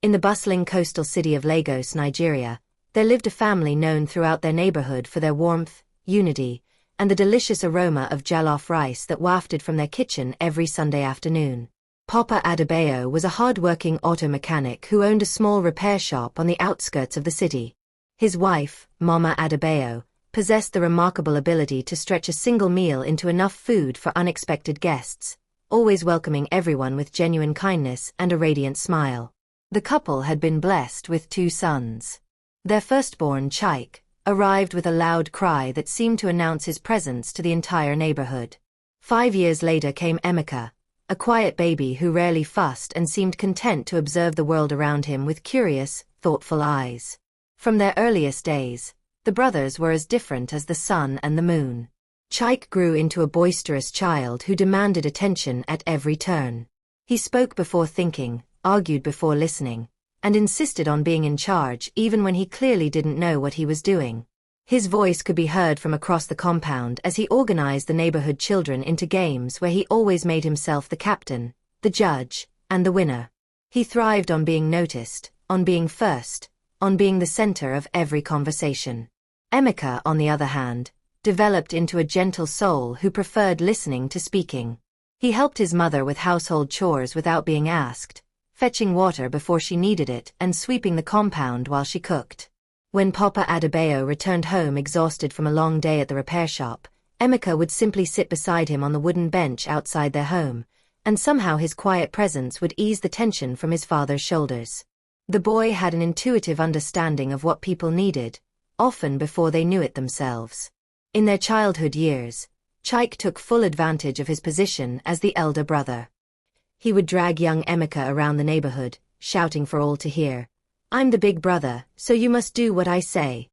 In the bustling coastal city of Lagos, Nigeria, there lived a family known throughout their neighborhood for their warmth, unity, and the delicious aroma of jollof rice that wafted from their kitchen every Sunday afternoon. Papa Adebayo was a hard-working auto mechanic who owned a small repair shop on the outskirts of the city. His wife, Mama Adebayo, possessed the remarkable ability to stretch a single meal into enough food for unexpected guests, always welcoming everyone with genuine kindness and a radiant smile. The couple had been blessed with 2 sons. Their firstborn, Chike, arrived with a loud cry that seemed to announce his presence to the entire neighborhood. 5 years later came Emeka, a quiet baby who rarely fussed and seemed content to observe the world around him with curious, thoughtful eyes. From their earliest days, the brothers were as different as the sun and the moon. Chike grew into a boisterous child who demanded attention at every turn. He spoke before thinking, argued before listening, and insisted on being in charge even when he clearly didn't know what he was doing. His voice could be heard from across the compound as he organized the neighborhood children into games where he always made himself the captain, the judge, and the winner. He thrived on being noticed, on being first, on being the center of every conversation. Emeka, on the other hand, developed into a gentle soul who preferred listening to speaking. He helped his mother with household chores without being asked, fetching water before she needed it and sweeping the compound while she cooked. When Papa Adebayo returned home exhausted from a long day at the repair shop, Emeka would simply sit beside him on the wooden bench outside their home, and somehow his quiet presence would ease the tension from his father's shoulders. The boy had an intuitive understanding of what people needed, often before they knew it themselves. In their childhood years, Chike took full advantage of his position as the elder brother. He would drag young Emeka around the neighborhood, shouting for all to hear, "I'm the big brother, so you must do what I say."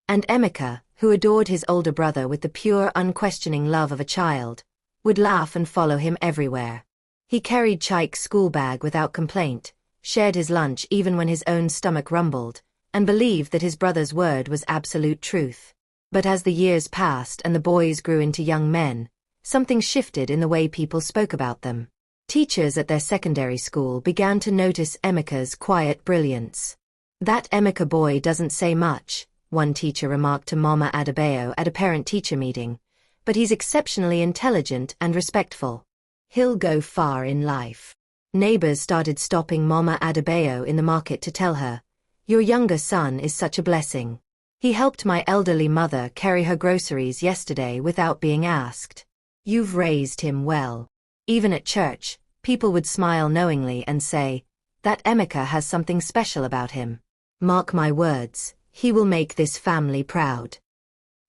And Emeka, who adored his older brother with the pure, unquestioning love of a child, would laugh and follow him everywhere. He carried Chike's school bag without complaint, shared his lunch even when his own stomach rumbled, and believed that his brother's word was absolute truth. But as the years passed and the boys grew into young men, something shifted in the way people spoke about them. Teachers at their secondary school began to notice Emeka's quiet brilliance. "That Emeka boy doesn't say much," one teacher remarked to Mama Adebayo at a parent-teacher meeting, "but he's exceptionally intelligent and respectful. He'll go far in life." Neighbors started stopping Mama Adebayo in the market to tell her, "Your younger son is such a blessing. He helped my elderly mother carry her groceries yesterday without being asked. You've raised him well." Even at church, people would smile knowingly and say, "That Emeka has something special about him. Mark my words, he will make this family proud."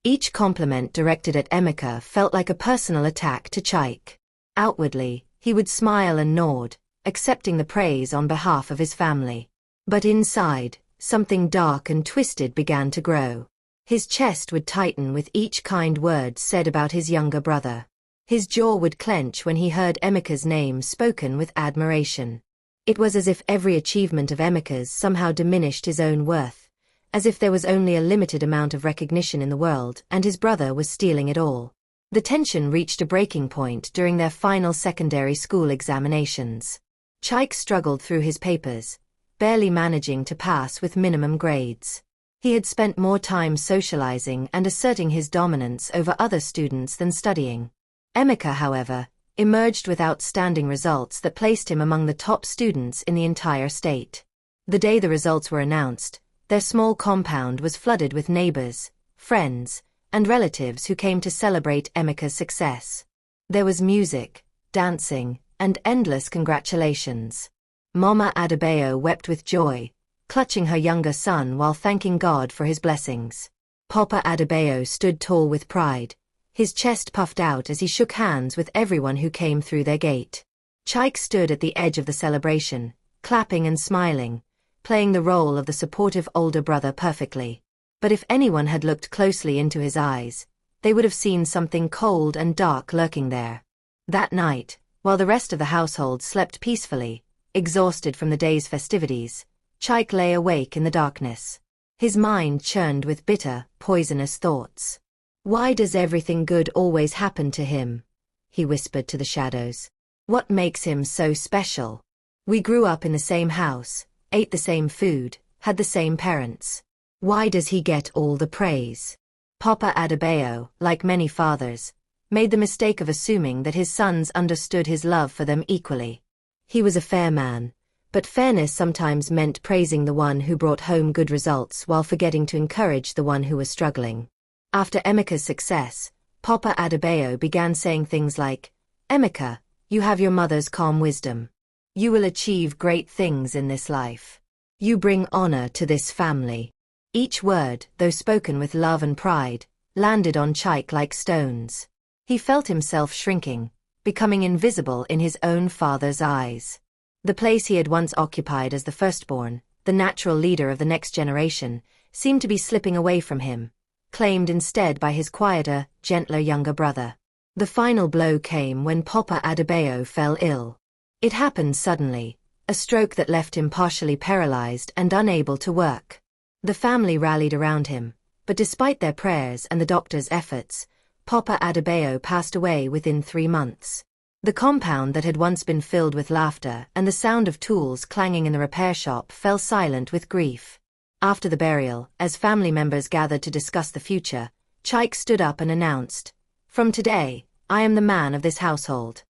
Each compliment directed at Emeka felt like a personal attack to Chike. Outwardly, he would smile and nod, accepting the praise on behalf of his family. But inside, something dark and twisted began to grow. His chest would tighten with each kind word said about his younger brother. His jaw would clench when he heard Emeka's name spoken with admiration. It was as if every achievement of Emeka's somehow diminished his own worth, as if there was only a limited amount of recognition in the world and his brother was stealing it all. The tension reached a breaking point during their final secondary school examinations. Chike struggled through his papers, barely managing to pass with minimum grades. He had spent more time socializing and asserting his dominance over other students than studying. Emeka, however, emerged with outstanding results that placed him among the top students in the entire state. The day the results were announced, their small compound was flooded with neighbors, friends, and relatives who came to celebrate Emeka's success. There was music, dancing, and endless congratulations. Mama Adebayo wept with joy, clutching her younger son while thanking God for his blessings. Papa Adebayo stood tall with pride, his chest puffed out as he shook hands with everyone who came through their gate. Chike stood at the edge of the celebration, clapping and smiling, playing the role of the supportive older brother perfectly. But if anyone had looked closely into his eyes, they would have seen something cold and dark lurking there. That night, while the rest of the household slept peacefully, exhausted from the day's festivities, Chike lay awake in the darkness. His mind churned with bitter, poisonous thoughts. "Why does everything good always happen to him?" he whispered to the shadows. "What makes him so special? We grew up in the same house, ate the same food, had the same parents. Why does he get all the praise? Papa Adebayo, like many fathers, made the mistake of assuming that his sons understood his love for them equally. He was a fair man, but fairness sometimes meant praising the one who brought home good results while forgetting to encourage the one who was struggling. After Emeka's success, Papa Adebayo began saying things like, "Emeka, you have your mother's calm wisdom. You will achieve great things in this life. You bring honor to this family." Each word, though spoken with love and pride, landed on Chike like stones. He felt himself shrinking, becoming invisible in his own father's eyes. The place he had once occupied as the firstborn, the natural leader of the next generation, seemed to be slipping away from him, claimed instead by his quieter, gentler younger brother. The final blow came when Papa Adebayo fell ill. It happened suddenly, a stroke that left him partially paralyzed and unable to work. The family rallied around him, but despite their prayers and the doctor's efforts, Papa Adebayo passed away within 3 months. The compound that had once been filled with laughter and the sound of tools clanging in the repair shop fell silent with grief. After the burial, as family members gathered to discuss the future, Chike stood up and announced, "From today, I am the man of this household."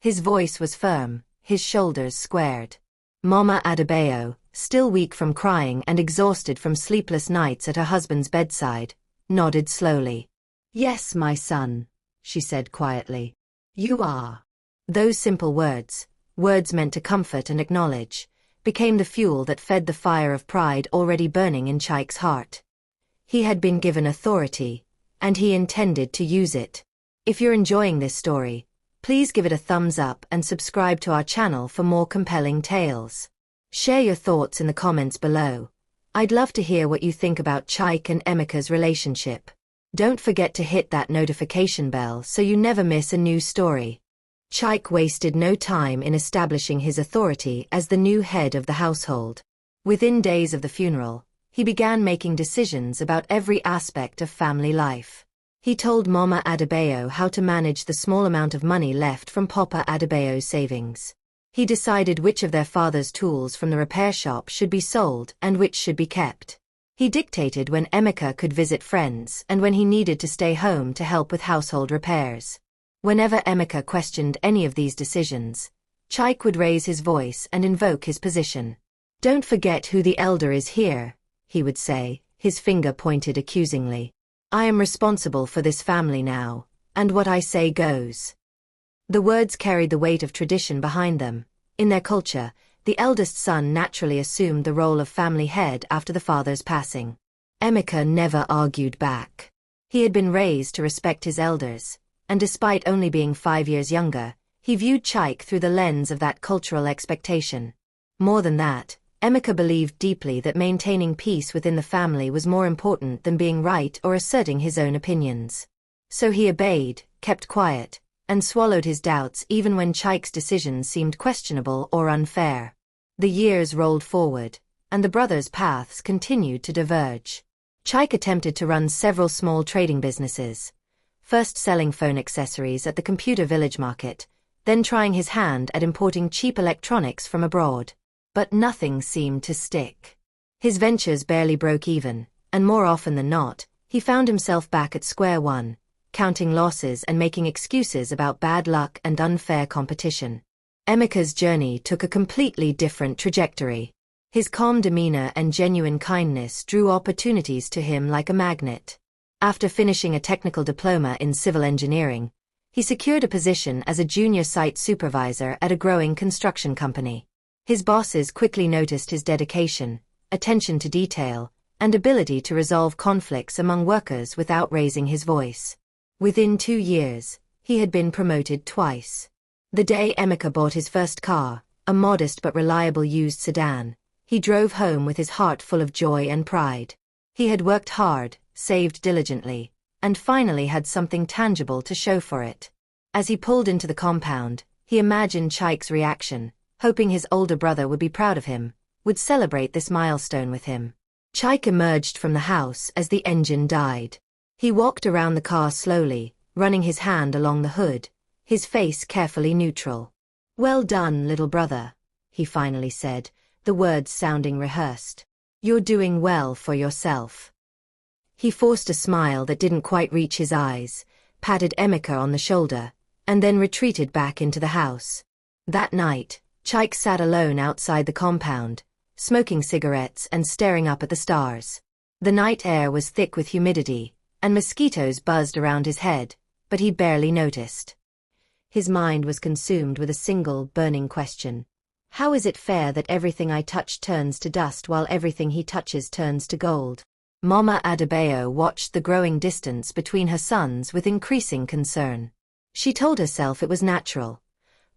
His voice was firm, his shoulders squared. Mama Adebayo, still weak from crying and exhausted from sleepless nights at her husband's bedside, nodded slowly. "Yes, my son," she said quietly. "You are." Those simple words, words meant to comfort and acknowledge, became the fuel that fed the fire of pride already burning in Chike's heart. He had been given authority, and he intended to use it. If you're enjoying this story, please give it a thumbs up and subscribe to our channel for more compelling tales. Share your thoughts in the comments below. I'd love to hear what you think about Chike and Emeka's relationship. Don't forget to hit that notification bell so you never miss a new story. Chike wasted no time in establishing his authority as the new head of the household. Within days of the funeral, he began making decisions about every aspect of family life. He told Mama Adebayo how to manage the small amount of money left from Papa Adebayo's savings. He decided which of their father's tools from the repair shop should be sold and which should be kept. He dictated when Emeka could visit friends and when he needed to stay home to help with household repairs. Whenever Emeka questioned any of these decisions, Chike would raise his voice and invoke his position. "Don't forget who the elder is here," he would say, his finger pointed accusingly. "I am responsible for this family now, and what I say goes." The words carried the weight of tradition behind them. In their culture, the eldest son naturally assumed the role of family head after the father's passing. Emeka never argued back. He had been raised to respect his elders, and despite only being 5 years younger, he viewed Chike through the lens of that cultural expectation. More than that, Emeka believed deeply that maintaining peace within the family was more important than being right or asserting his own opinions. So he obeyed, kept quiet, and swallowed his doubts even when Chike's decisions seemed questionable or unfair. The years rolled forward, and the brothers' paths continued to diverge. Chike attempted to run several small trading businesses, first selling phone accessories at the Computer Village market, then trying his hand at importing cheap electronics from abroad. But nothing seemed to stick. His ventures barely broke even, and more often than not, he found himself back at square one, counting losses and making excuses about bad luck and unfair competition. Emeka's journey took a completely different trajectory. His calm demeanor and genuine kindness drew opportunities to him like a magnet. After finishing a technical diploma in civil engineering, he secured a position as a junior site supervisor at a growing construction company. His bosses quickly noticed his dedication, attention to detail, and ability to resolve conflicts among workers without raising his voice. Within 2 years, he had been promoted twice. The day Emeka bought his first car, a modest but reliable used sedan, he drove home with his heart full of joy and pride. He had worked hard, saved diligently, and finally had something tangible to show for it. As he pulled into the compound, he imagined Chike's reaction, hoping his older brother would be proud of him, would celebrate this milestone with him. Chike emerged from the house as the engine died. He walked around the car slowly, running his hand along the hood, his face carefully neutral. "Well done, little brother," he finally said, the words sounding rehearsed. "You're doing well for yourself." He forced a smile that didn't quite reach his eyes, patted Emeka on the shoulder, and then retreated back into the house. That night, Chaik sat alone outside the compound, smoking cigarettes and staring up at the stars. The night air was thick with humidity, and mosquitoes buzzed around his head, but he barely noticed. His mind was consumed with a single, burning question. How is it fair that everything I touch turns to dust while everything he touches turns to gold? Mama Adebayo watched the growing distance between her sons with increasing concern. She told herself it was natural.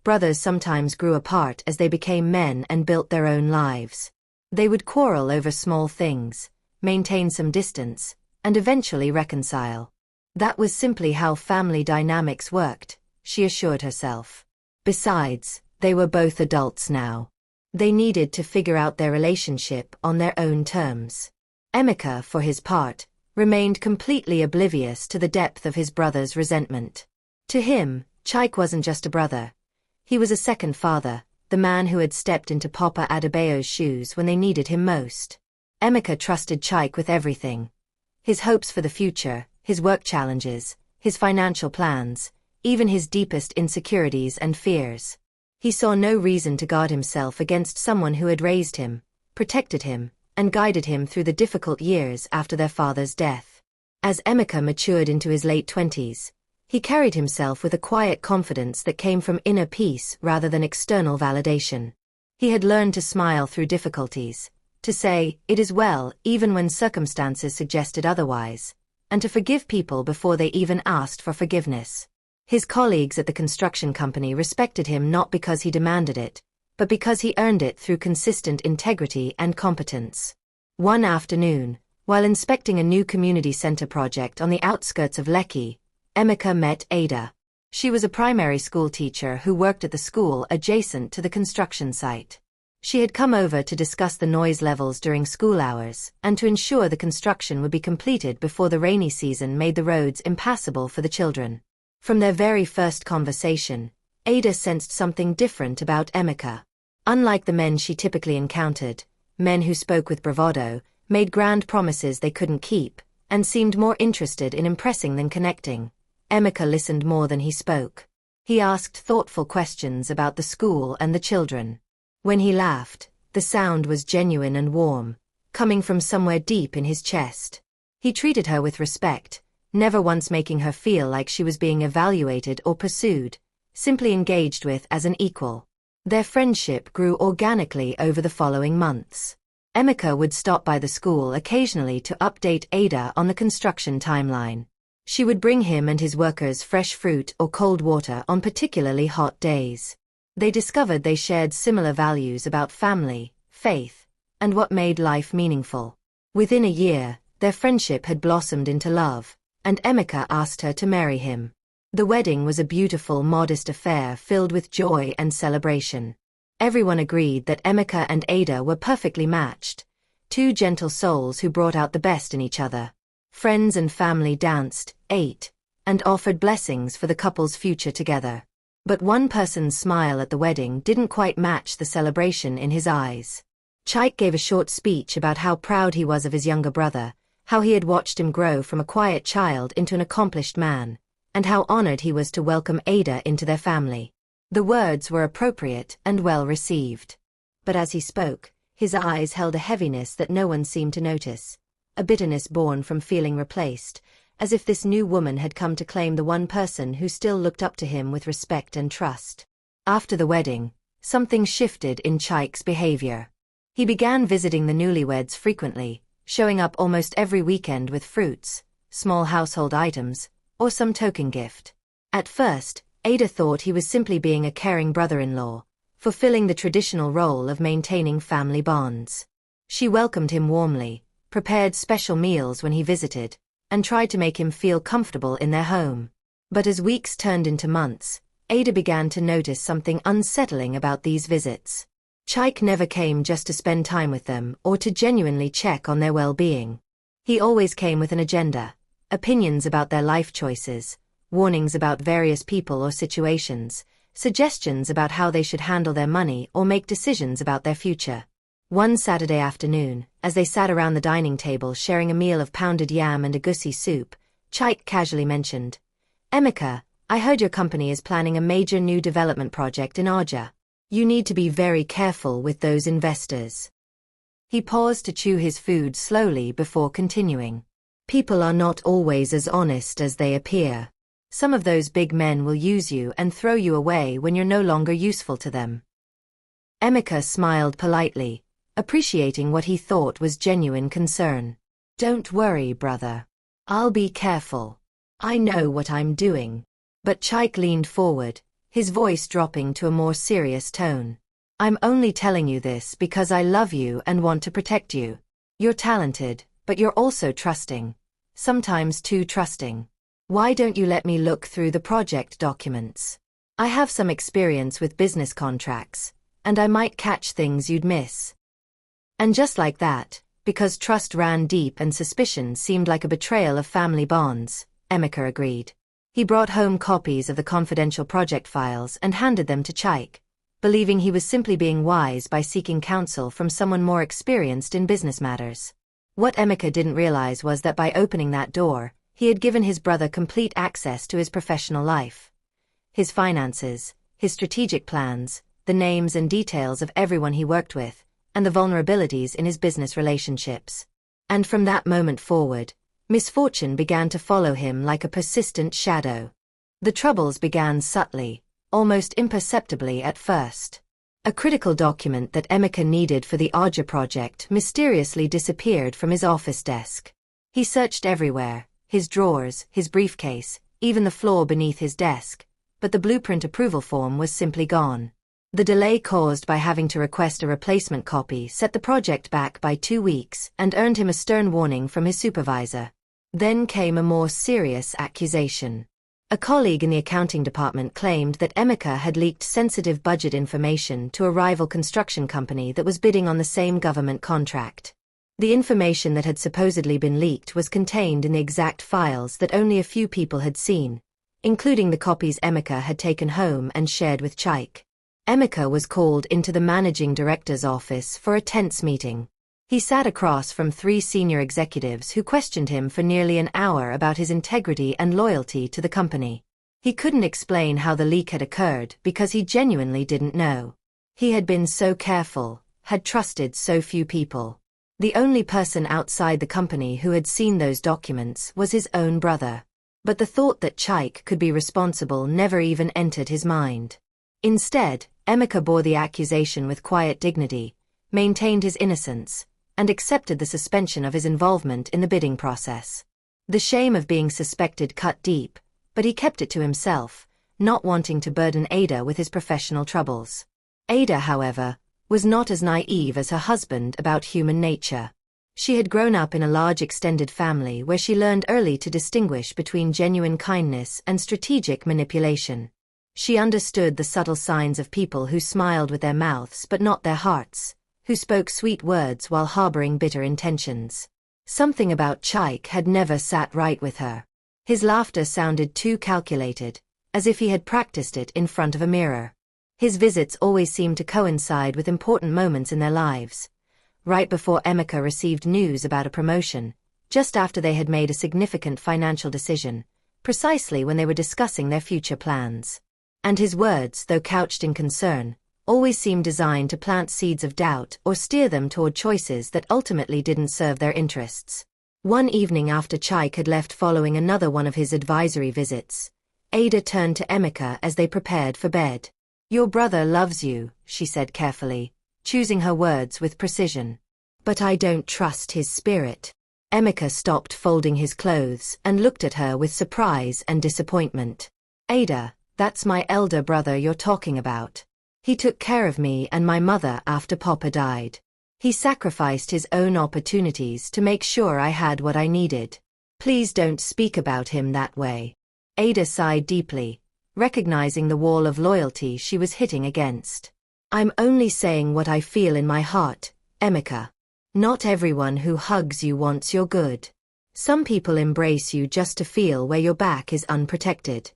Brothers sometimes grew apart as they became men and built their own lives. They would quarrel over small things, maintain some distance, and eventually reconcile. That was simply how family dynamics worked, she assured herself. Besides, they were both adults now. They needed to figure out their relationship on their own terms. Emeka, for his part, remained completely oblivious to the depth of his brother's resentment. To him, Chaik wasn't just a brother. He was a second father, the man who had stepped into Papa Adebayo's shoes when they needed him most. Emeka trusted Chaik with everything. His hopes for the future, his work challenges, his financial plans, even his deepest insecurities and fears. He saw no reason to guard himself against someone who had raised him, protected him, and guided him through the difficult years after their father's death. As Emeka matured into his late 20s, he carried himself with a quiet confidence that came from inner peace rather than external validation. He had learned to smile through difficulties, to say, "It is well," even when circumstances suggested otherwise, and to forgive people before they even asked for forgiveness. His colleagues at the construction company respected him not because he demanded it, but because he earned it through consistent integrity and competence. One afternoon, while inspecting a new community center project on the outskirts of Lekki, Emeka met Ada. She was a primary school teacher who worked at the school adjacent to the construction site. She had come over to discuss the noise levels during school hours and to ensure the construction would be completed before the rainy season made the roads impassable for the children. From their very first conversation, Ada sensed something different about Emeka. Unlike the men she typically encountered, men who spoke with bravado, made grand promises they couldn't keep, and seemed more interested in impressing than connecting, Emeka listened more than he spoke. He asked thoughtful questions about the school and the children. When he laughed, the sound was genuine and warm, coming from somewhere deep in his chest. He treated her with respect, never once making her feel like she was being evaluated or pursued, simply engaged with as an equal. Their friendship grew organically over the following months. Emeka would stop by the school occasionally to update Ada on the construction timeline. She would bring him and his workers fresh fruit or cold water on particularly hot days. They discovered they shared similar values about family, faith, and what made life meaningful. Within a year, their friendship had blossomed into love, and Emeka asked her to marry him. The wedding was a beautiful, modest affair filled with joy and celebration. Everyone agreed that Emeka and Ada were perfectly matched, two gentle souls who brought out the best in each other. Friends and family danced, ate, and offered blessings for the couple's future together. But one person's smile at the wedding didn't quite match the celebration in his eyes. Chaik gave a short speech about how proud he was of his younger brother, how he had watched him grow from a quiet child into an accomplished man, and how honored he was to welcome Ada into their family. The words were appropriate and well received. But as he spoke, his eyes held a heaviness that no one seemed to notice, a bitterness born from feeling replaced, as if this new woman had come to claim the one person who still looked up to him with respect and trust. After the wedding, something shifted in Chaik's behavior. He began visiting the newlyweds frequently, showing up almost every weekend with fruits, small household items, or some token gift. At first, Ada thought he was simply being a caring brother-in-law, fulfilling the traditional role of maintaining family bonds. She welcomed him warmly, prepared special meals when he visited, and tried to make him feel comfortable in their home. But as weeks turned into months, Ada began to notice something unsettling about these visits. Chaik never came just to spend time with them or to genuinely check on their well-being. He always came with an agenda, opinions about their life choices, warnings about various people or situations, suggestions about how they should handle their money or make decisions about their future. One Saturday afternoon, as they sat around the dining table sharing a meal of pounded yam and agusi soup, Chaik casually mentioned, "Emeka, I heard your company is planning a major new development project in Aja. You need to be very careful with those investors." He paused to chew his food slowly before continuing. "People are not always as honest as they appear. Some of those big men will use you and throw you away when you're no longer useful to them." Emeka smiled politely, appreciating what he thought was genuine concern. "Don't worry, brother. I'll be careful. I know what I'm doing." But Chaik leaned forward, his voice dropping to a more serious tone. "I'm only telling you this because I love you and want to protect you. You're talented, but you're also trusting. Sometimes too trusting. Why don't you let me look through the project documents? I have some experience with business contracts, and I might catch things you'd miss." And just like that, because trust ran deep and suspicion seemed like a betrayal of family bonds, Emeka agreed. He brought home copies of the confidential project files and handed them to Chaik, believing he was simply being wise by seeking counsel from someone more experienced in business matters. What Emeka didn't realize was that by opening that door, he had given his brother complete access to his professional life. His finances, his strategic plans, the names and details of everyone he worked with, and the vulnerabilities in his business relationships. And from that moment forward, misfortune began to follow him like a persistent shadow. The troubles began subtly, almost imperceptibly at first. A critical document that Emeka needed for the Aja project mysteriously disappeared from his office desk. He searched everywhere, his drawers, his briefcase, even the floor beneath his desk, but the blueprint approval form was simply gone. The delay caused by having to request a replacement copy set the project back by 2 weeks and earned him a stern warning from his supervisor. Then came a more serious accusation. A colleague in the accounting department claimed that Emeka had leaked sensitive budget information to a rival construction company that was bidding on the same government contract. The information that had supposedly been leaked was contained in the exact files that only a few people had seen, including the copies Emeka had taken home and shared with Chaik. Emeka was called into the managing director's office for a tense meeting. He sat across from 3 senior executives who questioned him for nearly an hour about his integrity and loyalty to the company. He couldn't explain how the leak had occurred because he genuinely didn't know. He had been so careful, had trusted so few people. The only person outside the company who had seen those documents was his own brother. But the thought that Chaik could be responsible never even entered his mind. Instead, Emeka bore the accusation with quiet dignity, maintained his innocence, and accepted the suspension of his involvement in the bidding process. The shame of being suspected cut deep, but he kept it to himself, not wanting to burden Ada with his professional troubles. Ada, however, was not as naive as her husband about human nature. She had grown up in a large extended family where she learned early to distinguish between genuine kindness and strategic manipulation. She understood the subtle signs of people who smiled with their mouths but not their hearts, who spoke sweet words while harboring bitter intentions. Something about Chaik had never sat right with her. His laughter sounded too calculated, as if he had practiced it in front of a mirror. His visits always seemed to coincide with important moments in their lives. Right before Emeka received news about a promotion, just after they had made a significant financial decision, precisely when they were discussing their future plans. And his words, though couched in concern, always seemed designed to plant seeds of doubt or steer them toward choices that ultimately didn't serve their interests. One evening after Chaik had left following another one of his advisory visits, Ada turned to Emeka as they prepared for bed. "Your brother loves you," she said carefully, choosing her words with precision. "But I don't trust his spirit." Emeka stopped folding his clothes and looked at her with surprise and disappointment. "Ada, that's my elder brother you're talking about. He took care of me and my mother after Papa died. He sacrificed his own opportunities to make sure I had what I needed. Please don't speak about him that way." Ada sighed deeply, recognizing the wall of loyalty she was hitting against. "I'm only saying what I feel in my heart, Emeka. Not everyone who hugs you wants your good. Some people embrace you just to feel where your back is unprotected."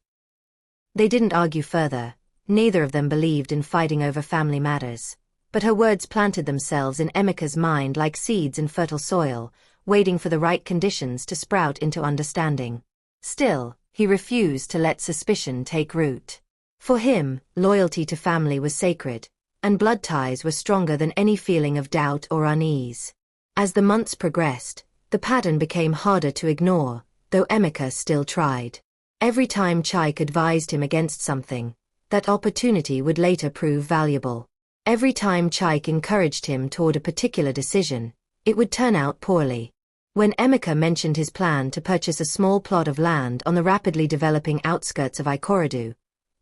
They didn't argue further. Neither of them believed in fighting over family matters. But her words planted themselves in Emeka's mind like seeds in fertile soil, waiting for the right conditions to sprout into understanding. Still, he refused to let suspicion take root. For him, loyalty to family was sacred, and blood ties were stronger than any feeling of doubt or unease. As the months progressed, the pattern became harder to ignore, though Emeka still tried. Every time Chaik advised him against something, that opportunity would later prove valuable. Every time Chaik encouraged him toward a particular decision, it would turn out poorly. When Emeka mentioned his plan to purchase a small plot of land on the rapidly developing outskirts of Ikorodu,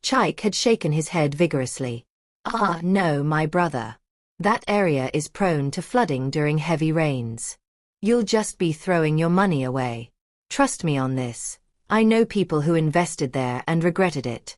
Chaik had shaken his head vigorously. "Ah, no, my brother. That area is prone to flooding during heavy rains. You'll just be throwing your money away. Trust me on this. I know people who invested there and regretted it."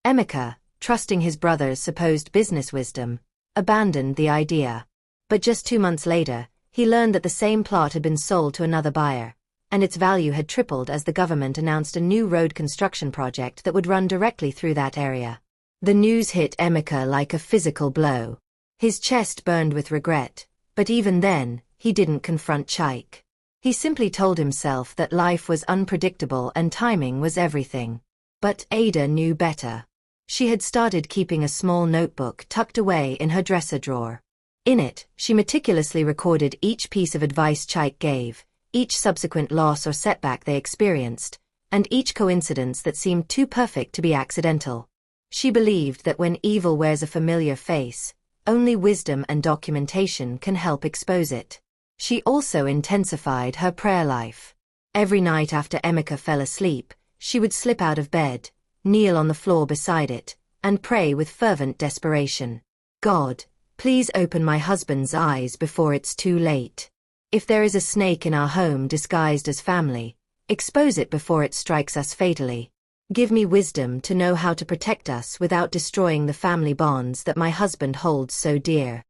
Emeka, trusting his brother's supposed business wisdom, abandoned the idea. But just 2 months later, he learned that the same plot had been sold to another buyer, and its value had tripled as the government announced a new road construction project that would run directly through that area. The news hit Emeka like a physical blow. His chest burned with regret, but even then, he didn't confront Chaik. He simply told himself that life was unpredictable and timing was everything. But Ada knew better. She had started keeping a small notebook tucked away in her dresser drawer. In it, she meticulously recorded each piece of advice Chaik gave, each subsequent loss or setback they experienced, and each coincidence that seemed too perfect to be accidental. She believed that when evil wears a familiar face, only wisdom and documentation can help expose it. She also intensified her prayer life. Every night after Emeka fell asleep, she would slip out of bed, kneel on the floor beside it, and pray with fervent desperation. "God, please open my husband's eyes before it's too late. If there is a snake in our home disguised as family, expose it before it strikes us fatally. Give me wisdom to know how to protect us without destroying the family bonds that my husband holds so dear."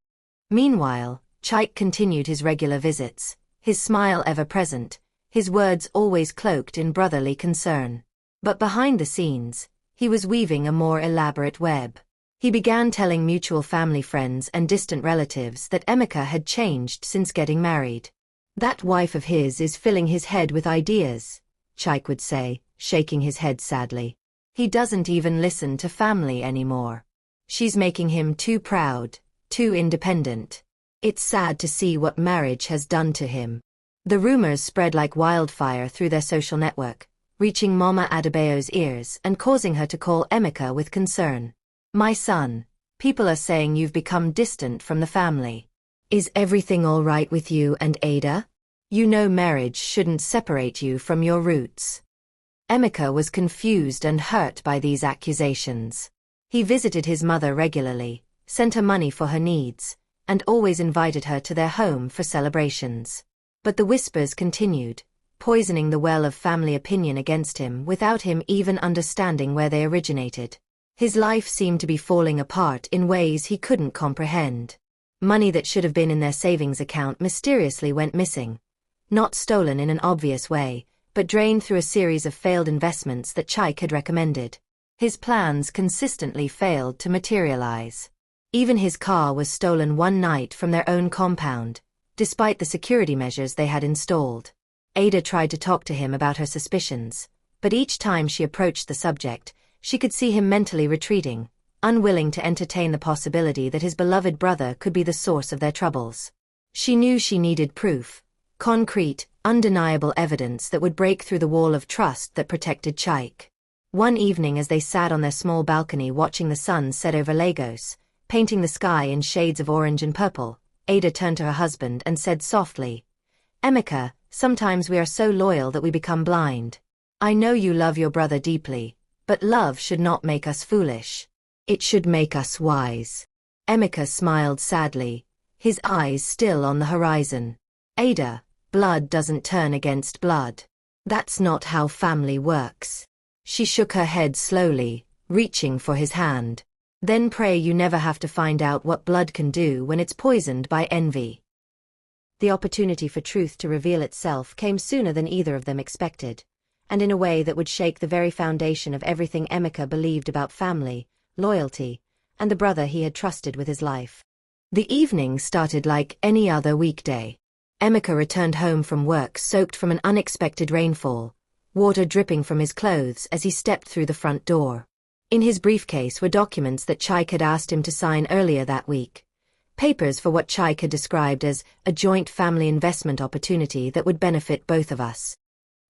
Meanwhile, Chaik continued his regular visits, his smile ever present, his words always cloaked in brotherly concern. But behind the scenes, he was weaving a more elaborate web. He began telling mutual family friends and distant relatives that Emeka had changed since getting married. "That wife of his is filling his head with ideas," Chaik would say, shaking his head sadly. "He doesn't even listen to family anymore. She's making him too proud, too independent. It's sad to see what marriage has done to him." The rumors spread like wildfire through their social network, reaching Mama Adebayo's ears and causing her to call Emeka with concern. "My son, people are saying you've become distant from the family. Is everything all right with you and Ada? You know marriage shouldn't separate you from your roots." Emeka was confused and hurt by these accusations. He visited his mother regularly, sent her money for her needs, and always invited her to their home for celebrations. But the whispers continued, poisoning the well of family opinion against him without him even understanding where they originated. His life seemed to be falling apart in ways he couldn't comprehend. Money that should have been in their savings account mysteriously went missing. Not stolen in an obvious way, but drained through a series of failed investments that Chaik had recommended. His plans consistently failed to materialize. Even his car was stolen one night from their own compound, despite the security measures they had installed. Ada tried to talk to him about her suspicions, but each time she approached the subject, she could see him mentally retreating, unwilling to entertain the possibility that his beloved brother could be the source of their troubles. She knew she needed proof, concrete, undeniable evidence that would break through the wall of trust that protected Chaik. One evening as they sat on their small balcony watching the sun set over Lagos, painting the sky in shades of orange and purple, Ada turned to her husband and said softly, "Emeka, sometimes we are so loyal that we become blind. I know you love your brother deeply, but love should not make us foolish. It should make us wise." Emeka smiled sadly, his eyes still on the horizon. "Ada, blood doesn't turn against blood. That's not how family works." She shook her head slowly, reaching for his hand. "Then pray you never have to find out what blood can do when it's poisoned by envy." The opportunity for truth to reveal itself came sooner than either of them expected, and in a way that would shake the very foundation of everything Emeka believed about family, loyalty, and the brother he had trusted with his life. The evening started like any other weekday. Emeka returned home from work soaked from an unexpected rainfall, water dripping from his clothes as he stepped through the front door. In his briefcase were documents that Chaik had asked him to sign earlier that week. Papers for what Chaik had described as a joint family investment opportunity that would benefit both of us.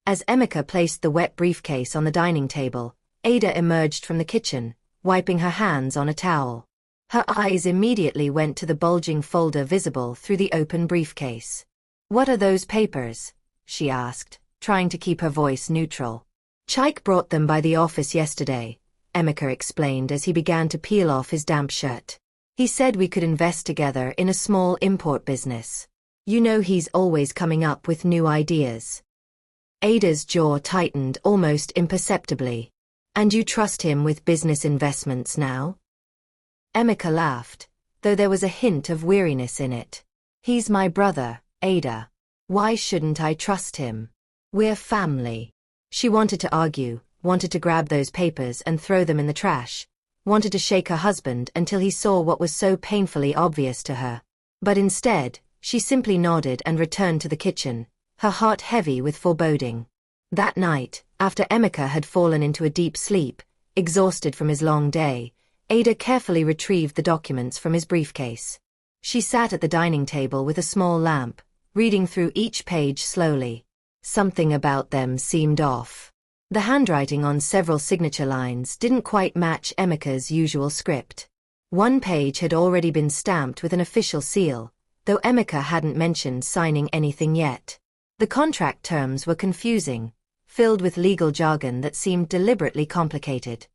As Emeka placed the wet briefcase on the dining table, Ada emerged from the kitchen, wiping her hands on a towel. Her eyes immediately went to the bulging folder visible through the open briefcase. "What are those papers?" she asked, trying to keep her voice neutral. "Chaik brought them by the office yesterday," Emeka explained as he began to peel off his damp shirt. "He said we could invest together in a small import business. You know he's always coming up with new ideas." Ada's jaw tightened almost imperceptibly. "And you trust him with business investments now?" Emeka laughed, though there was a hint of weariness in it. "He's my brother, Ada. Why shouldn't I trust him? We're family." She wanted to argue, wanted to grab those papers and throw them in the trash, wanted to shake her husband until he saw what was so painfully obvious to her. But instead, she simply nodded and returned to the kitchen, her heart heavy with foreboding. That night, after Emeka had fallen into a deep sleep, exhausted from his long day, Ada carefully retrieved the documents from his briefcase. She sat at the dining table with a small lamp, reading through each page slowly. Something about them seemed off. The handwriting on several signature lines didn't quite match Emeka's usual script. One page had already been stamped with an official seal, though Emeka hadn't mentioned signing anything yet. The contract terms were confusing, filled with legal jargon that seemed deliberately complicated.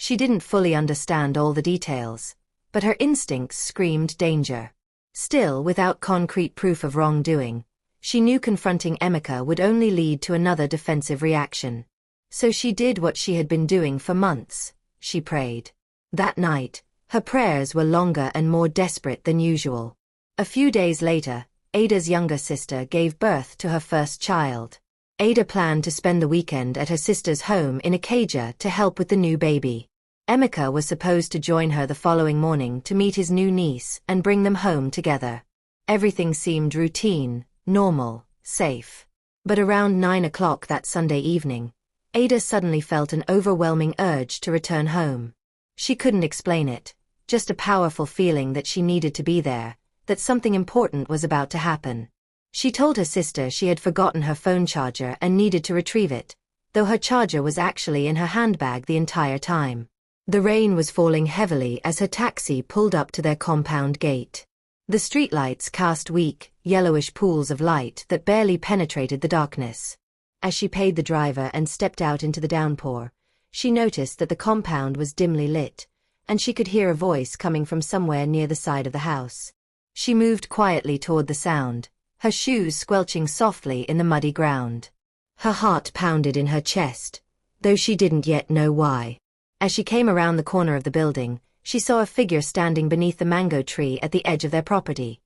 She didn't fully understand all the details, but her instincts screamed danger. Still, without concrete proof of wrongdoing, she knew confronting Emeka would only lead to another defensive reaction. So she did what she had been doing for months. She prayed. That night, her prayers were longer and more desperate than usual. A few days later, Ada's younger sister gave birth to her first child. Ada planned to spend the weekend at her sister's home in Acadia to help with the new baby. Emeka was supposed to join her the following morning to meet his new niece and bring them home together. Everything seemed routine, normal, safe. But around 9 o'clock that Sunday evening, Ada suddenly felt an overwhelming urge to return home. She couldn't explain it, just a powerful feeling that she needed to be there, that something important was about to happen. She told her sister she had forgotten her phone charger and needed to retrieve it, though her charger was actually in her handbag the entire time. The rain was falling heavily as her taxi pulled up to their compound gate. The streetlights cast weak, yellowish pools of light that barely penetrated the darkness. As she paid the driver and stepped out into the downpour, she noticed that the compound was dimly lit, and she could hear a voice coming from somewhere near the side of the house. She moved quietly toward the sound, her shoes squelching softly in the muddy ground. Her heart pounded in her chest, though she didn't yet know why. As she came around the corner of the building, she saw a figure standing beneath the mango tree at the edge of their property.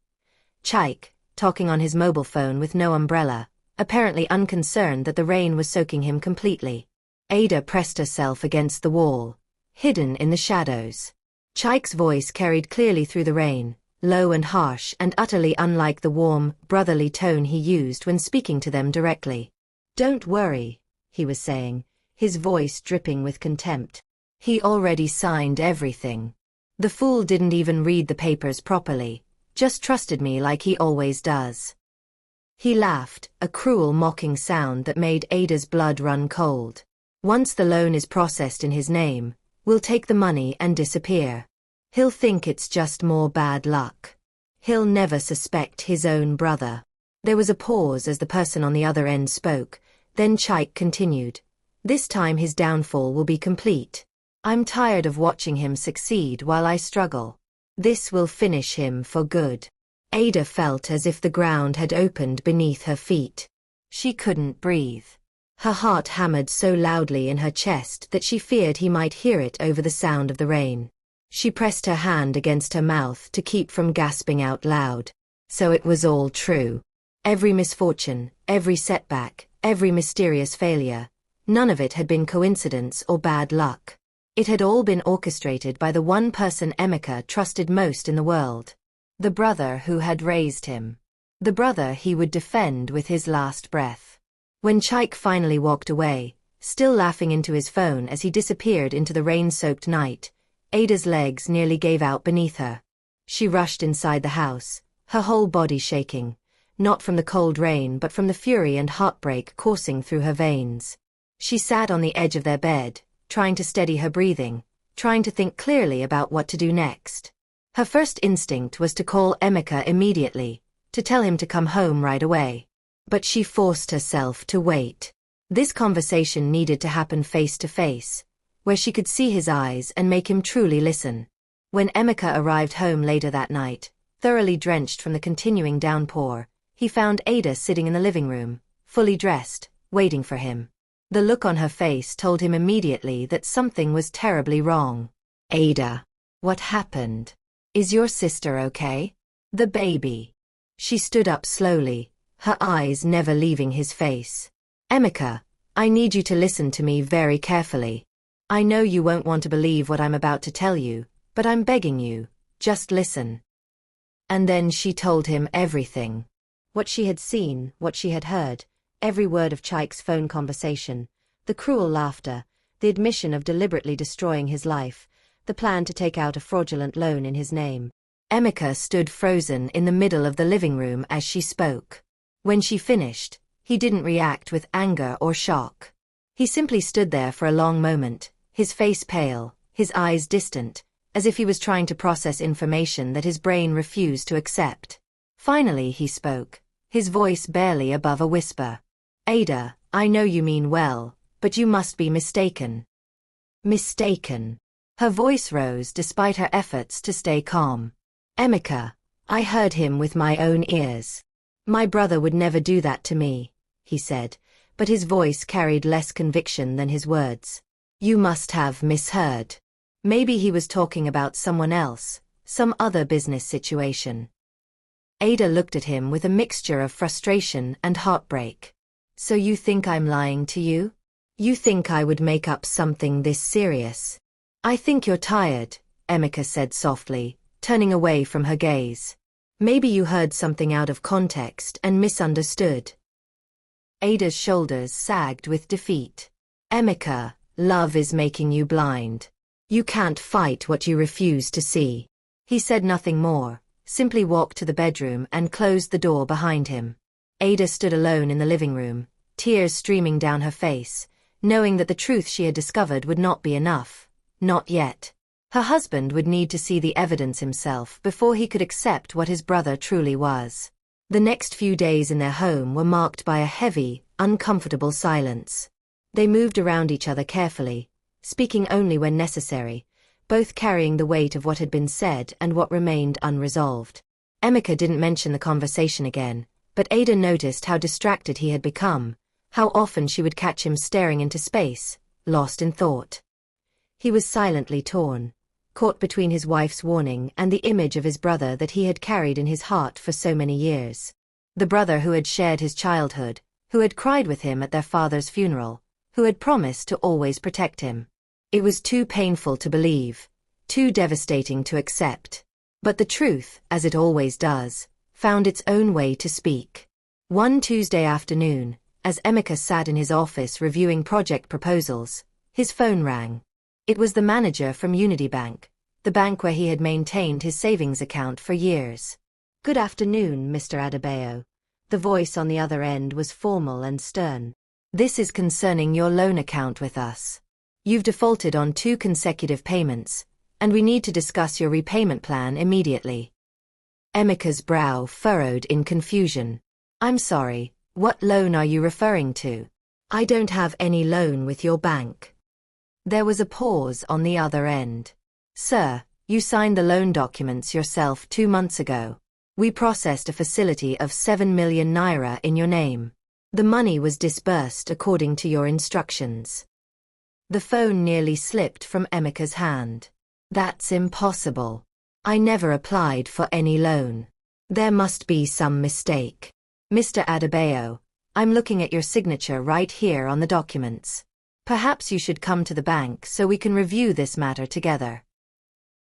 Chaik, talking on his mobile phone with no umbrella, apparently unconcerned that the rain was soaking him completely. Ada pressed herself against the wall, hidden in the shadows. Chaik's voice carried clearly through the rain, low and harsh and utterly unlike the warm, brotherly tone he used when speaking to them directly. "Don't worry," he was saying, his voice dripping with contempt. "He already signed everything. The fool didn't even read the papers properly, just trusted me like he always does." He laughed, a cruel mocking sound that made Ada's blood run cold. "Once the loan is processed in his name, we'll take the money and disappear. He'll think it's just more bad luck. He'll never suspect his own brother." There was a pause as the person on the other end spoke, then Chaik continued. "This time his downfall will be complete. I'm tired of watching him succeed while I struggle. This will finish him for good." Ada felt as if the ground had opened beneath her feet. She couldn't breathe. Her heart hammered so loudly in her chest that she feared he might hear it over the sound of the rain. She pressed her hand against her mouth to keep from gasping out loud. So it was all true. Every misfortune, every setback, every mysterious failure, none of it had been coincidence or bad luck. It had all been orchestrated by the one person Emeka trusted most in the world. The brother who had raised him. The brother he would defend with his last breath. When Chaik finally walked away, still laughing into his phone as he disappeared into the rain-soaked night, Ada's legs nearly gave out beneath her. She rushed inside the house, her whole body shaking, not from the cold rain but from the fury and heartbreak coursing through her veins. She sat on the edge of their bed, trying to steady her breathing, trying to think clearly about what to do next. Her first instinct was to call Emeka immediately, to tell him to come home right away. But she forced herself to wait. This conversation needed to happen face to face, where she could see his eyes and make him truly listen. When Emeka arrived home later that night, thoroughly drenched from the continuing downpour, he found Ada sitting in the living room, fully dressed, waiting for him. The look on her face told him immediately that something was terribly wrong. "Ada, what happened? Is your sister okay? The baby?" She stood up slowly, her eyes never leaving his face. "Emeka, I need you to listen to me very carefully. I know you won't want to believe what I'm about to tell you, but I'm begging you, just listen." And then she told him everything. What she had seen, what she had heard, every word of Chaik's phone conversation, the cruel laughter, the admission of deliberately destroying his life, the plan to take out a fraudulent loan in his name. Emeka stood frozen in the middle of the living room as she spoke. When she finished, he didn't react with anger or shock. He simply stood there for a long moment, his face pale, his eyes distant, as if he was trying to process information that his brain refused to accept. Finally he spoke, his voice barely above a whisper. "Ada, I know you mean well, but you must be mistaken." Mistaken. Her voice rose despite her efforts to stay calm. "Emeka, I heard him with my own ears. My brother would never do that to me," he said, but his voice carried less conviction than his words. "You must have misheard. Maybe he was talking about someone else, some other business situation." Ada looked at him with a mixture of frustration and heartbreak. "So you think I'm lying to you? You think I would make up something this serious?" "I think you're tired," Emeka said softly, turning away from her gaze. "Maybe you heard something out of context and misunderstood." Ada's shoulders sagged with defeat. "Emeka, love is making you blind. You can't fight what you refuse to see." He said nothing more, simply walked to the bedroom and closed the door behind him. Ada stood alone in the living room, tears streaming down her face, knowing that the truth she had discovered would not be enough. Not yet. Her husband would need to see the evidence himself before he could accept what his brother truly was. The next few days in their home were marked by a heavy, uncomfortable silence. They moved around each other carefully, speaking only when necessary, both carrying the weight of what had been said and what remained unresolved. Emeka didn't mention the conversation again, but Ada noticed how distracted he had become, how often she would catch him staring into space, lost in thought. He was silently torn, caught between his wife's warning and the image of his brother that he had carried in his heart for so many years. The brother who had shared his childhood, who had cried with him at their father's funeral, who had promised to always protect him. It was too painful to believe, too devastating to accept. But the truth, as it always does, found its own way to speak. One Tuesday afternoon, as Emeka sat in his office reviewing project proposals, his phone rang. It was the manager from Unity Bank, the bank where he had maintained his savings account for years. "Good afternoon, Mr. Adebayo." The voice on the other end was formal and stern. "This is concerning your loan account with us. You've defaulted on 2 consecutive payments, and we need to discuss your repayment plan immediately." Emeka's brow furrowed in confusion. "I'm sorry, what loan are you referring to? I don't have any loan with your bank." There was a pause on the other end. "Sir, you signed the loan documents yourself 2 months ago. We processed a facility of 7 million naira in your name. The money was disbursed according to your instructions." The phone nearly slipped from Emeka's hand. "That's impossible. I never applied for any loan. There must be some mistake. Mr. Adebayo, I'm looking at your signature right here on the documents. Perhaps you should come to the bank so we can review this matter together."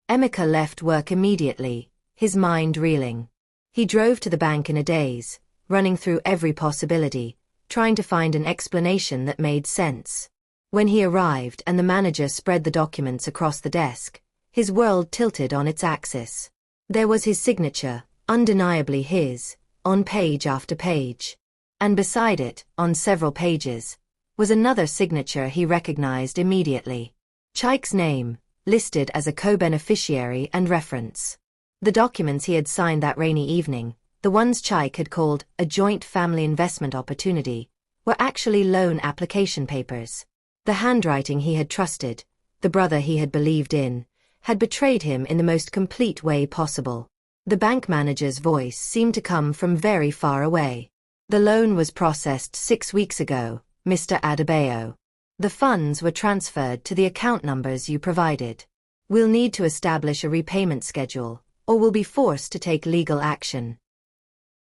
Emeka left work immediately, his mind reeling. He drove to the bank in a daze, running through every possibility, trying to find an explanation that made sense. When he arrived and the manager spread the documents across the desk, his world tilted on its axis. There was his signature, undeniably his, on page after page. And beside it, on several pages, was another signature he recognized immediately. Chaik's name, listed as a co-beneficiary and reference. The documents he had signed that rainy evening, the ones Chaik had called a joint family investment opportunity, were actually loan application papers. The handwriting he had trusted, the brother he had believed in, had betrayed him in the most complete way possible. The bank manager's voice seemed to come from very far away. The loan was processed 6 weeks ago, Mr. Adebayo. The funds were transferred to the account numbers you provided. We'll need to establish a repayment schedule, or we'll be forced to take legal action.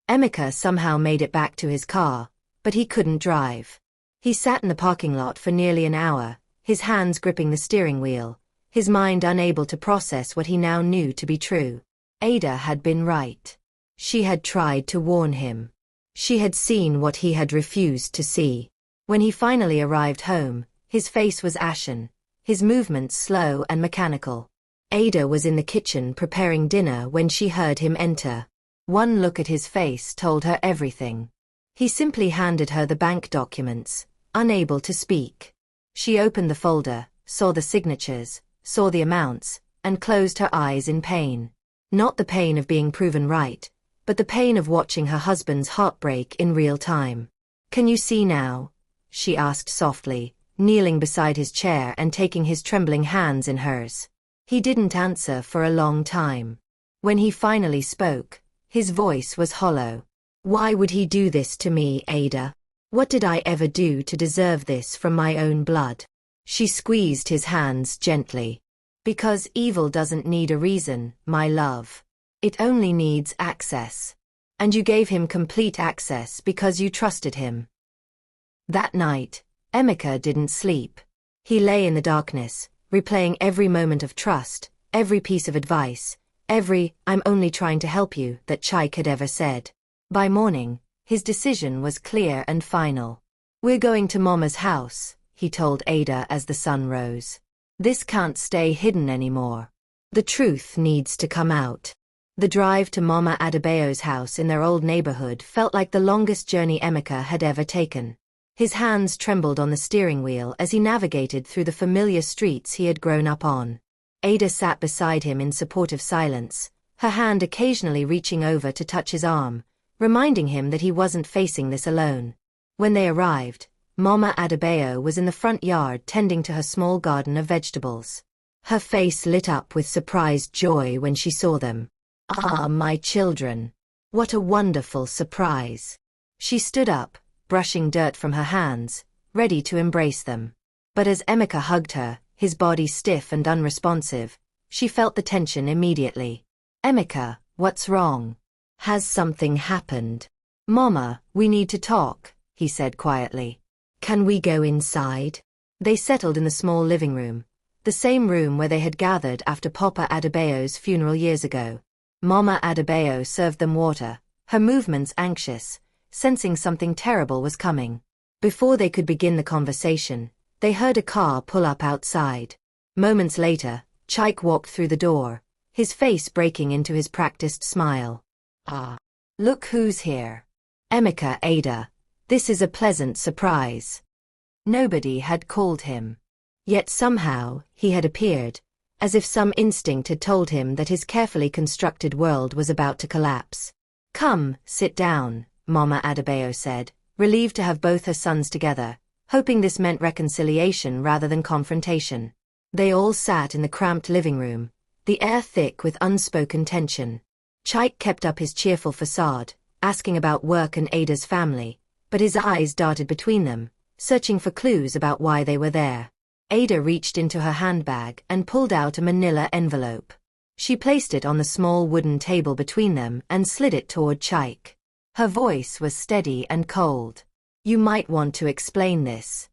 Emeka somehow made it back to his car, but he couldn't drive. He sat in the parking lot for nearly an hour, his hands gripping the steering wheel, his mind unable to process what he now knew to be true. Ada had been right. She had tried to warn him. She had seen what he had refused to see. When he finally arrived home, his face was ashen, his movements slow and mechanical. Ada was in the kitchen preparing dinner when she heard him enter. One look at his face told her everything. He simply handed her the bank documents, unable to speak. She opened the folder, saw the signatures, saw the amounts, and closed her eyes in pain. Not the pain of being proven right, but the pain of watching her husband's heartbreak in real time. "Can you see now?" she asked softly, kneeling beside his chair and taking his trembling hands in hers. He didn't answer for a long time. When he finally spoke, his voice was hollow. "Why would he do this to me, Ada? What did I ever do to deserve this from my own blood?" She squeezed his hands gently. "Because evil doesn't need a reason, my love. It only needs access. And you gave him complete access because you trusted him." That night, Emeka didn't sleep. He lay in the darkness, replaying every moment of trust, every piece of advice, every "I'm only trying to help you" that Chaik had ever said. By morning, his decision was clear and final. "We're going to Mama's house," he told Ada as the sun rose. "This can't stay hidden anymore. The truth needs to come out." The drive to Mama Adebayo's house in their old neighborhood felt like the longest journey Emeka had ever taken. His hands trembled on the steering wheel as he navigated through the familiar streets he had grown up on. Ada sat beside him in supportive silence, her hand occasionally reaching over to touch his arm, reminding him that he wasn't facing this alone. When they arrived, Mama Adebayo was in the front yard tending to her small garden of vegetables. Her face lit up with surprised joy when she saw them. "Ah, my children. What a wonderful surprise." She stood up, brushing dirt from her hands, ready to embrace them. But as Emeka hugged her, his body stiff and unresponsive, she felt the tension immediately. "Emeka, what's wrong? Has something happened?" "Mama, we need to talk," he said quietly. "Can we go inside?" They settled in the small living room, the same room where they had gathered after Papa Adebayo's funeral years ago. Mama Adebayo served them water, her movements anxious, sensing something terrible was coming. Before they could begin the conversation, they heard a car pull up outside. Moments later, Chaik walked through the door, his face breaking into his practiced smile. "Ah, look who's here. Emeka, Ada. This is a pleasant surprise." Nobody had called him. Yet somehow, he had appeared, as if some instinct had told him that his carefully constructed world was about to collapse. "Come, sit down," Mama Adebayo said, relieved to have both her sons together, hoping this meant reconciliation rather than confrontation. They all sat in the cramped living room, the air thick with unspoken tension. Chaik kept up his cheerful facade, asking about work and Ada's family, but his eyes darted between them, searching for clues about why they were there. Ada reached into her handbag and pulled out a manila envelope. She placed it on the small wooden table between them and slid it toward Chaik. Her voice was steady and cold. "You might want to explain this."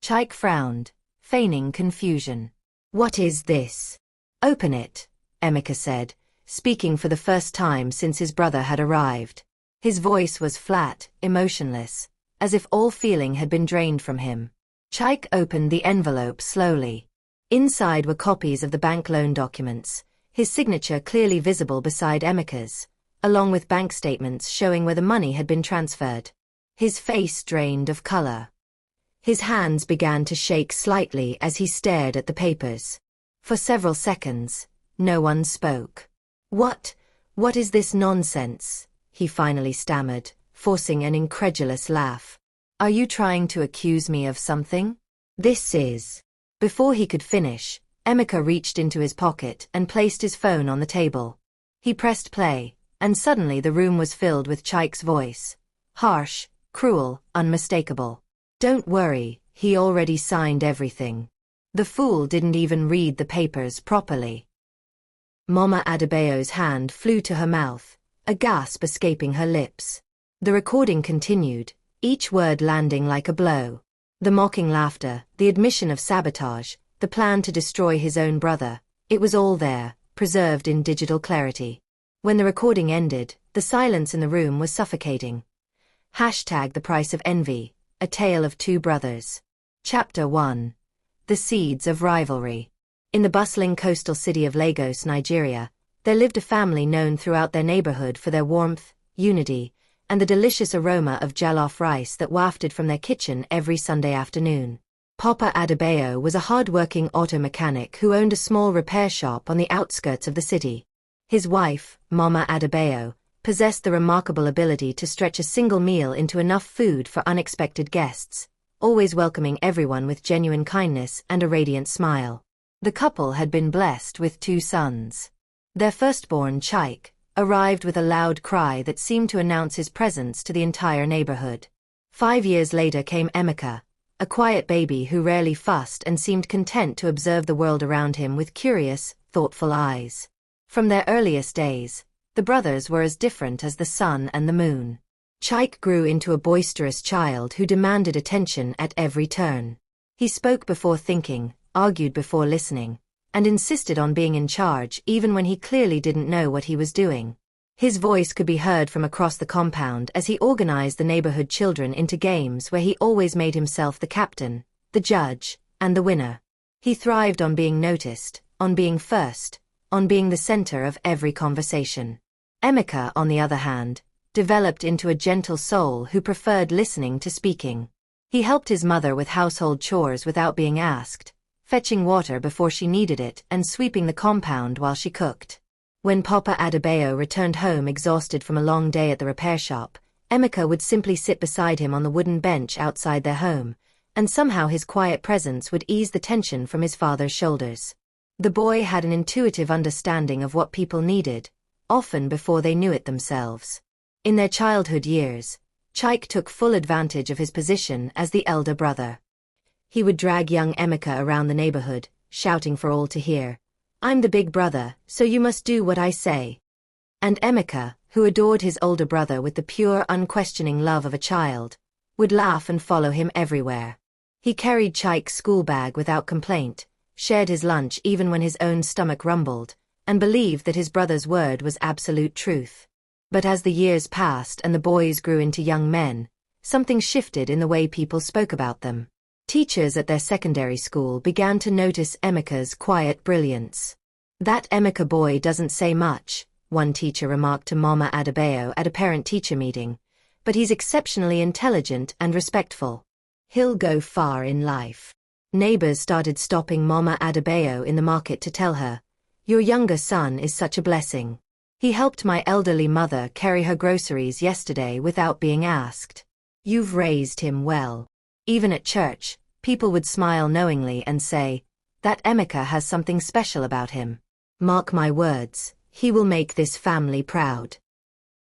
Chaik frowned, feigning confusion. "What is this?" "Open it," Emeka said, speaking for the first time since his brother had arrived. His voice was flat, emotionless, as if all feeling had been drained from him. Chaik opened the envelope slowly. Inside were copies of the bank loan documents, his signature clearly visible beside Emeka's, along with bank statements showing where the money had been transferred. His face drained of color. His hands began to shake slightly as he stared at the papers. For several seconds, no one spoke. What is this nonsense?" he finally stammered, forcing an incredulous laugh. "Are you trying to accuse me of something? This is..." Before he could finish, Emeka reached into his pocket and placed his phone on the table. He pressed play, and suddenly the room was filled with Chaik's voice. Harsh, cruel, unmistakable. "Don't worry, he already signed everything." The fool didn't even read the papers properly. Mama Adebayo's hand flew to her mouth, a gasp escaping her lips. The recording continued, each word landing like a blow. The mocking laughter, the admission of sabotage, the plan to destroy his own brother, it was all there, preserved in digital clarity. When the recording ended, the silence in the room was suffocating. #The Price of Envy, A Tale of Two Brothers. Chapter 1. The Seeds of Rivalry. In the bustling coastal city of Lagos, Nigeria, there lived a family known throughout their neighborhood for their warmth, unity, and the delicious aroma of jollof rice that wafted from their kitchen every Sunday afternoon. Papa Adebayo was a hard-working auto mechanic who owned a small repair shop on the outskirts of the city. His wife, Mama Adebayo, possessed the remarkable ability to stretch a single meal into enough food for unexpected guests, always welcoming everyone with genuine kindness and a radiant smile. The couple had been blessed with 2 sons. Their firstborn, Chaik, arrived with a loud cry that seemed to announce his presence to the entire neighborhood. 5 years later came Emeka, a quiet baby who rarely fussed and seemed content to observe the world around him with curious, thoughtful eyes. From their earliest days, the brothers were as different as the sun and the moon. Chaik grew into a boisterous child who demanded attention at every turn. He spoke before thinking, argued before listening, and insisted on being in charge even when he clearly didn't know what he was doing. His voice could be heard from across the compound as he organized the neighborhood children into games where he always made himself the captain, the judge, and the winner. He thrived on being noticed, on being first, on being the center of every conversation. Emeka, on the other hand, developed into a gentle soul who preferred listening to speaking. He helped his mother with household chores without being asked, fetching water before she needed it and sweeping the compound while she cooked. When Papa Adebayo returned home exhausted from a long day at the repair shop, Emeka would simply sit beside him on the wooden bench outside their home, and somehow his quiet presence would ease the tension from his father's shoulders. The boy had an intuitive understanding of what people needed, often before they knew it themselves. In their childhood years, Chaik took full advantage of his position as the elder brother. He would drag young Emeka around the neighborhood, shouting for all to hear, "I'm the big brother, so you must do what I say." And Emeka, who adored his older brother with the pure, unquestioning love of a child, would laugh and follow him everywhere. He carried Chaik's school bag without complaint, shared his lunch even when his own stomach rumbled, and believed that his brother's word was absolute truth. But as the years passed and the boys grew into young men, something shifted in the way people spoke about them. Teachers at their secondary school began to notice Emeka's quiet brilliance. "That Emeka boy doesn't say much," one teacher remarked to Mama Adebayo at a parent-teacher meeting, "but he's exceptionally intelligent and respectful. He'll go far in life." Neighbors started stopping Mama Adebayo in the market to tell her, "Your younger son is such a blessing. He helped my elderly mother carry her groceries yesterday without being asked. You've raised him well." Even at church, people would smile knowingly and say, "That Emeka has something special about him. Mark my words, he will make this family proud."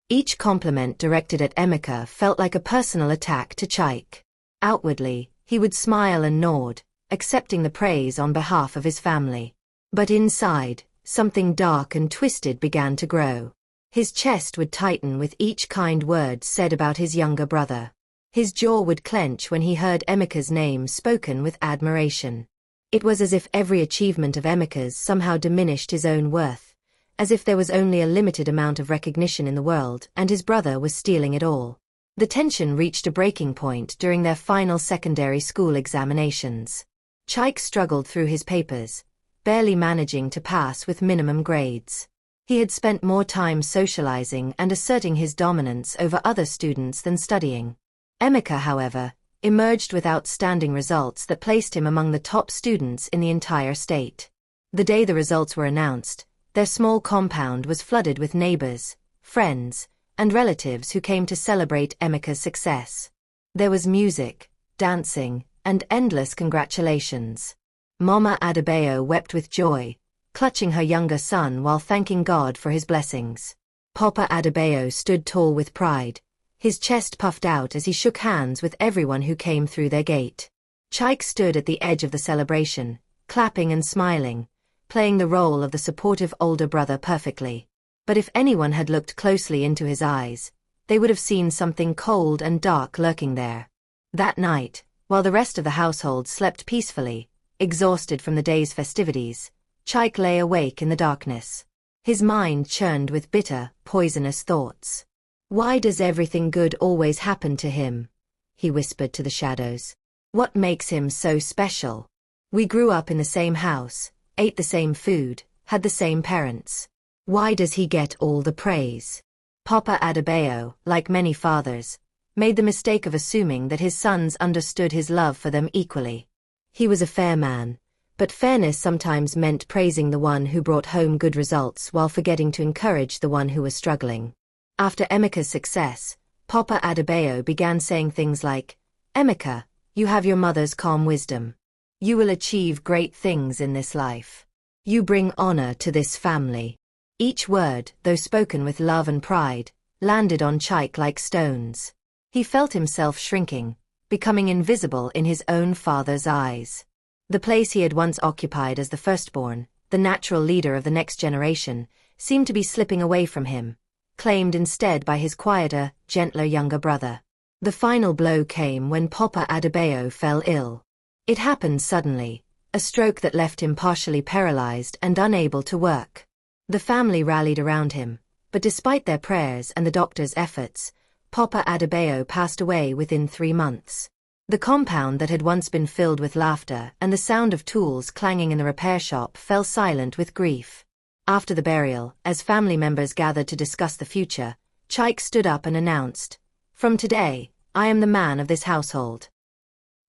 Each compliment directed at Emeka felt like a personal attack to Chaik. Outwardly, he would smile and nod, accepting the praise on behalf of his family. But inside, something dark and twisted began to grow. His chest would tighten with each kind word said about his younger brother. His jaw would clench when he heard Emeka's name spoken with admiration. It was as if every achievement of Emeka's somehow diminished his own worth, as if there was only a limited amount of recognition in the world and his brother was stealing it all. The tension reached a breaking point during their final secondary school examinations. Chaik struggled through his papers, barely managing to pass with minimum grades. He had spent more time socializing and asserting his dominance over other students than studying. Emeka, however, emerged with outstanding results that placed him among the top students in the entire state. The day the results were announced, their small compound was flooded with neighbors, friends, and relatives who came to celebrate Emeka's success. There was music, dancing, and endless congratulations. Mama Adebayo wept with joy, clutching her younger son while thanking God for his blessings. Papa Adebayo stood tall with pride, his chest puffed out as he shook hands with everyone who came through their gate. Chaik stood at the edge of the celebration, clapping and smiling, playing the role of the supportive older brother perfectly. But if anyone had looked closely into his eyes, they would have seen something cold and dark lurking there. That night, while the rest of the household slept peacefully, exhausted from the day's festivities, Chaik lay awake in the darkness. His mind churned with bitter, poisonous thoughts. "Why does everything good always happen to him?" he whispered to the shadows. "What makes him so special? We grew up in the same house, ate the same food, had the same parents. Why does he get all the praise?" Papa Adebayo, like many fathers, made the mistake of assuming that his sons understood his love for them equally. He was a fair man, but fairness sometimes meant praising the one who brought home good results while forgetting to encourage the one who was struggling. After Emeka's success, Papa Adebayo began saying things like, "Emeka, you have your mother's calm wisdom. You will achieve great things in this life. You bring honor to this family." Each word, though spoken with love and pride, landed on Chaik like stones. He felt himself shrinking, becoming invisible in his own father's eyes. The place he had once occupied as the firstborn, the natural leader of the next generation, seemed to be slipping away from him, claimed instead by his quieter, gentler younger brother. The final blow came when Papa Adebayo fell ill. It happened suddenly, a stroke that left him partially paralyzed and unable to work. The family rallied around him, but despite their prayers and the doctor's efforts, Papa Adebayo passed away within 3 months. The compound that had once been filled with laughter and the sound of tools clanging in the repair shop fell silent with grief. After the burial, as family members gathered to discuss the future, Chaik stood up and announced, "From today, I am the man of this household."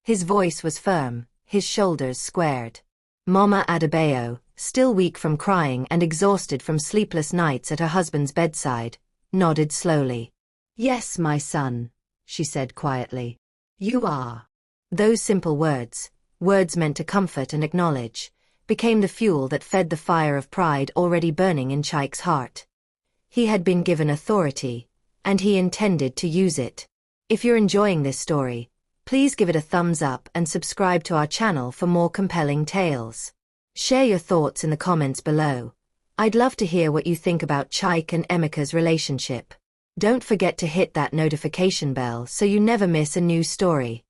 His voice was firm, his shoulders squared. Mama Adebayo, still weak from crying and exhausted from sleepless nights at her husband's bedside, nodded slowly. "Yes, my son," she said quietly. "You are." Those simple words, words meant to comfort and acknowledge, became the fuel that fed the fire of pride already burning in Chaik's heart. He had been given authority, and he intended to use it. If you're enjoying this story, please give it a thumbs up and subscribe to our channel for more compelling tales. Share your thoughts in the comments below. I'd love to hear what you think about Chaik and Emeka's relationship. Don't forget to hit that notification bell so you never miss a new story.